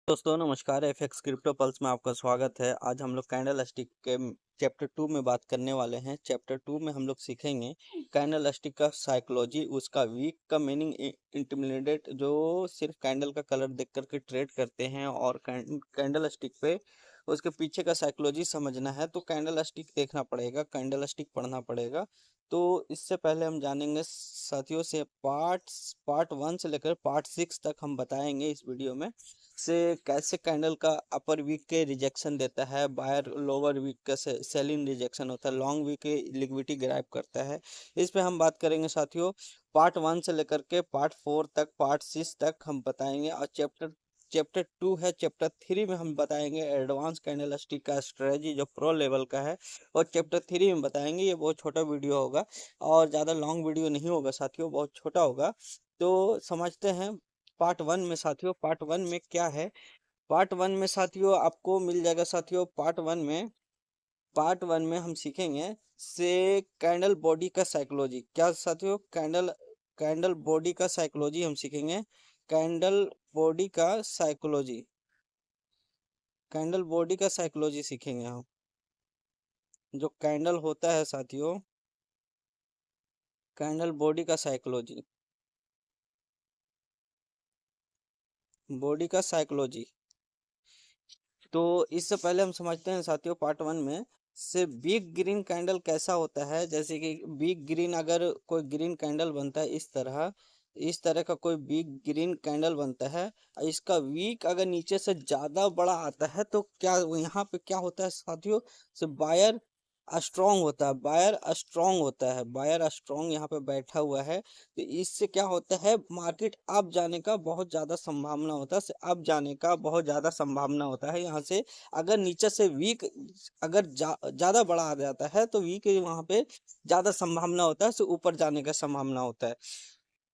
दोस्तों नमस्कार। FX crypto pulse में आपका स्वागत है। आज हम लोग कैंडल स्टिक के चैप्टर 2 में बात करने वाले हैं। चैप्टर 2 में हम लोग सीखेंगे कैंडल स्टिक का साइकोलॉजी, उसका वीक का मीनिंग, इंटरमीडिएट जो सिर्फ कैंडल का कलर देख करके ट्रेड करते हैं, और कैंडल स्टिक पे उसके पीछे का साइकोलॉजी समझना है तो कैंडल स्टिक देखना पड़ेगा, कैंडल स्टिक पढ़ना पड़ेगा। तो इससे पहले हम जानेंगे साथियों से पार्ट 1 से लेकर पार्ट 6 तक हम बताएंगे इस वीडियो में से कैसे कैंडल का अपर वीक के रिजेक्शन देता है, बायर लोअर वीक का सेलिंग रिजेक्शन होता है, लॉन्ग वीक के लिक्विडिटी ग्रैब करता है। इस पे हम बात करेंगे साथियों। पार्ट 1 से लेकर के पार्ट 4 तक, पार्ट 6 तक हम बताएंगे। और चैप्टर 2 है। चैप्टर 3 में हम बताएंगे एडवांस कैंडल स्टिक का स्ट्रेटजी जो प्रो लेवल का है, और चैप्टर 3 में बताएंगे। ये बहुत छोटा वीडियो होगा और ज़्यादा लॉन्ग वीडियो नहीं होगा साथियों, बहुत छोटा होगा। तो समझते हैं पार्ट 1 में साथियों। पार्ट 1 में क्या है? पार्ट 1 में साथियों आपको मिल जाएगा साथियों। पार्ट 1 में हम सीखेंगे से कैंडल बॉडी का साइकोलॉजी। क्या साथियों? कैंडल बॉडी का साइकोलॉजी हम सीखेंगे। कैंडल बॉडी का साइकोलॉजी, कैंडल बॉडी का साइकोलॉजी सीखेंगे हम। जो कैंडल होता है साथियों, कैंडल बॉडी का साइकोलॉजी, बॉडी का साइकोलॉजी। तो इससे पहले हम समझते हैं साथियों पार्ट 1 में से बिग ग्रीन कैंडल कैसा होता है। जैसे कि बिग ग्रीन, अगर कोई ग्रीन कैंडल बनता है इस तरह का कोई बिग ग्रीन कैंडल बनता है, इसका वीक अगर नीचे से ज्यादा बड़ा आता है तो क्या यहाँ पे क्या होता है साथियों? से बायर स्ट्रांग होता है, बायर स्ट्रांग होता है, बायर स्ट्रांग यहाँ पे बैठा हुआ है। तो इससे क्या होता है? मार्केट अप जाने का बहुत ज़्यादा संभावना होता है, अप जाने का बहुत ज़्यादा संभावना होता है यहाँ से। अगर नीचे से वीक अगर ज़्यादा बड़ा आ जाता है तो वीक वहाँ पे ज़्यादा संभावना होता है, से ऊपर जाने का संभावना होता है।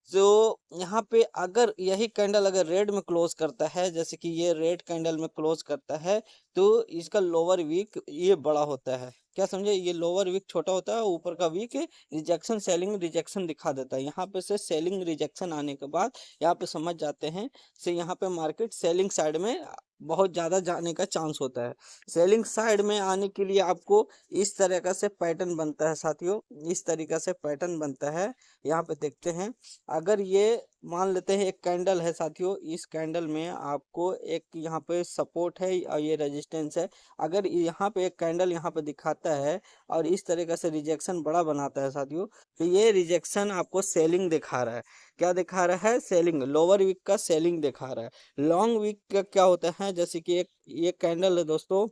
तो यहाँ पे अगर यही कैंडल अगर रेड में क्लोज करता है, जैसे कि ये रेड कैंडल में क्लोज करता है, तो इसका लोअर वीक ये बड़ा होता है। क्या समझे? ये लोअर वीक छोटा होता है, ऊपर का वीक रिजेक्शन सेलिंग रिजेक्शन दिखा देता है। यहाँ पे से सेलिंग रिजेक्शन आने के बाद यहाँ पे समझ जाते हैं से यहाँ पे मार्केट सेलिंग साइड में बहुत ज़्यादा जाने का चांस होता है। सेलिंग साइड में आने के लिए आपको इस तरह का से पैटर्न बनता है साथियों, इस तरीका से पैटर्न बनता है। यहाँ पे देखते हैं। अगर ये मान लेते हैं एक कैंडल है साथियों, इस कैंडल में आपको एक यहाँ पे सपोर्ट है और ये रेजिस्टेंस है। अगर यहाँ पे एक कैंडल यहाँ पे दिखाता है और इस तरीके से रिजेक्शन बड़ा बनाता है साथियों, तो ये रिजेक्शन आपको सेलिंग दिखा रहा है। क्या दिखा रहा है? सेलिंग, लोअर वीक का सेलिंग दिखा रहा है। लॉन्ग वीक का क्या होता है? जैसे कि एक ये कैंडल है दोस्तों,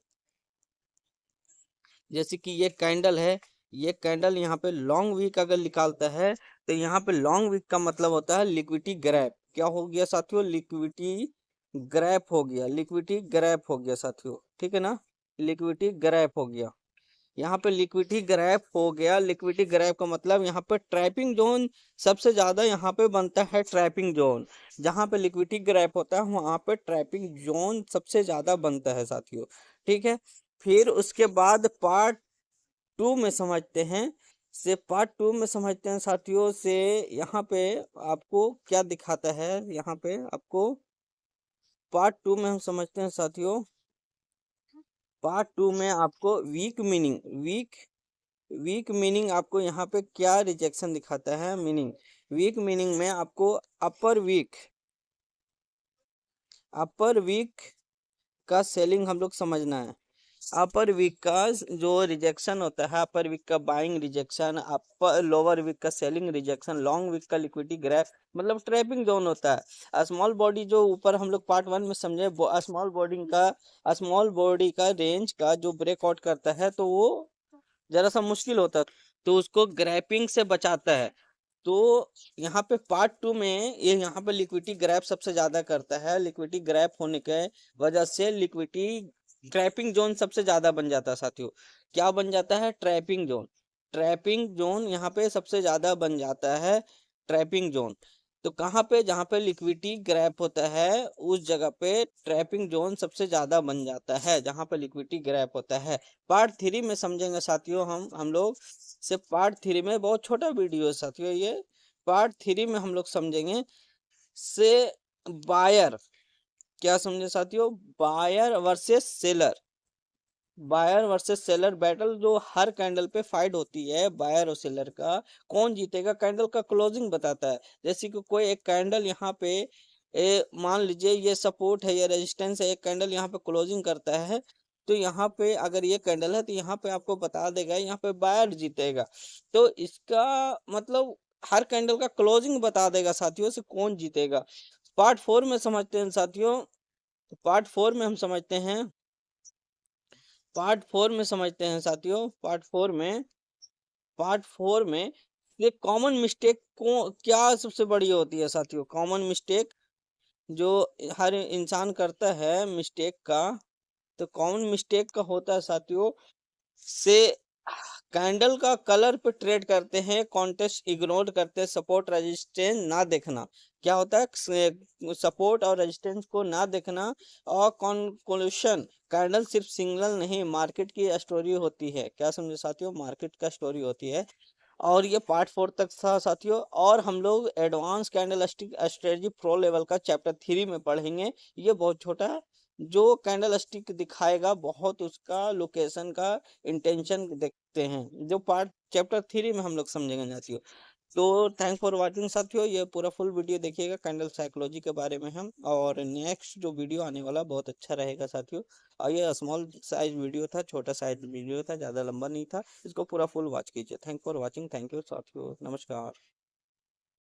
जैसे कि ये कैंडल है, ये कैंडल यहाँ पे लॉन्ग वीक अगर निकालता है तो यहाँ पे लॉन्ग वीक का मतलब होता है लिक्विडिटी ग्रैप। क्या हो गया साथियों? लिक्विडिटी ग्रैप हो गया, लिक्विडिटी ग्रैप हो गया साथियों, ठीक है ना? लिक्विडिटी ग्रैप हो गया। यहाँ पे लिक्विडिटी ग्रैप हो गया। लिक्विडिटी ग्रैप का मतलब यहाँ पे ट्रैपिंग जोन सबसे ज्यादा यहाँ पे बनता है। ट्रैपिंग जोन जहाँ पे लिक्विडिटी ग्रैप होता है वहाँ पे ट्रैपिंग जोन सबसे ज्यादा बनता है साथियों, ठीक है। फिर उसके बाद पार्ट 2 में समझते हैं। पार्ट 2 में समझते हैं साथियों से यहाँ पे आपको क्या दिखाता है। यहाँ पे आपको पार्ट 2 में हम समझते हैं साथियों। पार्ट 2 में आपको वीक मीनिंग आपको यहाँ पे क्या रिजेक्शन दिखाता है? मीनिंग, वीक मीनिंग में आपको अपर वीक का सेलिंग हम लोग समझना है। अपर वीक का जो रिजेक्शन होता है, अपर वीक का buying rejection, upper lower wick का सेलिंग रिजेक्शन, लॉन्ग वीक का लिक्विडिटी ग्रैप, मतलब ट्रैपिंग जोन होता है। स्मॉल बॉडी जो ऊपर हम लोग पार्ट 1 में समझे, स्मॉल बॉडी का रेंज का जो ब्रेकआउट करता है तो वो जरा सा मुश्किल होता है, तो उसको ग्रैपिंग से बचाता है। तो यहाँ पे पार्ट 2 में ये यहाँ पे लिक्विडिटी ग्रैप सबसे ज्यादा करता है। लिक्विडिटी ग्रैप होने के वजह से लिक्विडिटी ट्रैपिंग जोन सबसे ज्यादा बन जाता है साथियों। क्या बन जाता है? Trapping zone. ट्रैपिंग जोन यहाँ पे सबसे ज्यादा बन जाता है, ट्रैपिंग जोन। तो कहाँ पे? जहाँ पे लिक्विडिटी ग्रैप होता है उस जगह पे ट्रैपिंग जोन सबसे ज्यादा बन जाता है, जहाँ पे लिक्विडिटी ग्रैप होता है। पार्ट 3 में समझेंगे साथियों हम लोग। से पार्ट 3 में बहुत छोटा वीडियो है साथियों ये। पार्ट 3 में हम लोग समझेंगे से बायर क्या समझे साथियों? Buyer versus seller. Buyer versus seller battle जो हर कैंडल पे फाइट होती है बायर और सेलर का, कौन जीतेगा कैंडल का क्लोजिंग बताता है। जैसे कि कोई एक कैंडल यहाँ पे मान लीजिए ये सपोर्ट है, ये रेजिस्टेंस है, एक कैंडल यहाँ पे क्लोजिंग करता है, तो यहाँ पे अगर ये कैंडल है तो यहाँ पे आपको बता देगा यहाँ पे बायर जीतेगा। तो इसका मतलब हर कैंडल का क्लोजिंग बता देगा साथियों से कौन जीतेगा। पार्ट 4 में समझते हैं साथियों। पार्ट 4 में हम समझते हैं। पार्ट 4 में समझते हैं साथियों। पार्ट 4 में ये कॉमन मिस्टेक को क्या सबसे बड़ी होती है साथियों। कॉमन मिस्टेक जो हर इंसान करता है मिस्टेक का, तो कॉमन मिस्टेक का होता है साथियों से कैंडल का कलर पे ट्रेड करते हैं, कॉन्टेक्स्ट इग्नोर करते हैं, सपोर्ट रेजिस्टेंस ना देखना। क्या होता है? सपोर्ट और रेजिस्टेंस को ना देखना। और कंक्लूशन, कैंडल सिर्फ सिग्नल नहीं मार्केट की स्टोरी होती है। क्या समझे साथियों? मार्केट का स्टोरी होती है। और ये पार्ट 4 तक था साथियों। और हम लोग advance candle stick strategy pro level का चैप्टर 3 में पढ़ेंगे। ये बहुत छोटा है, जो कैंडल स्टिक दिखाएगा बहुत उसका लोकेशन का इंटेंशन देखते हैं, जो पार्ट चैप्टर 3 में हम लोग समझेंगे साथियों। तो थैंक फॉर वाचिंग साथियों। ये पूरा फुल वीडियो देखिएगा कैंडल साइकोलॉजी के बारे में हम, और नेक्स्ट जो वीडियो आने वाला बहुत अच्छा रहेगा साथियों। और ये स्मॉल साइज वीडियो था, छोटा साइज वीडियो था, ज़्यादा लंबा नहीं था। इसको पूरा फुल वॉच कीजिए। Thank for watching. Thank you साथियों। नमस्कार।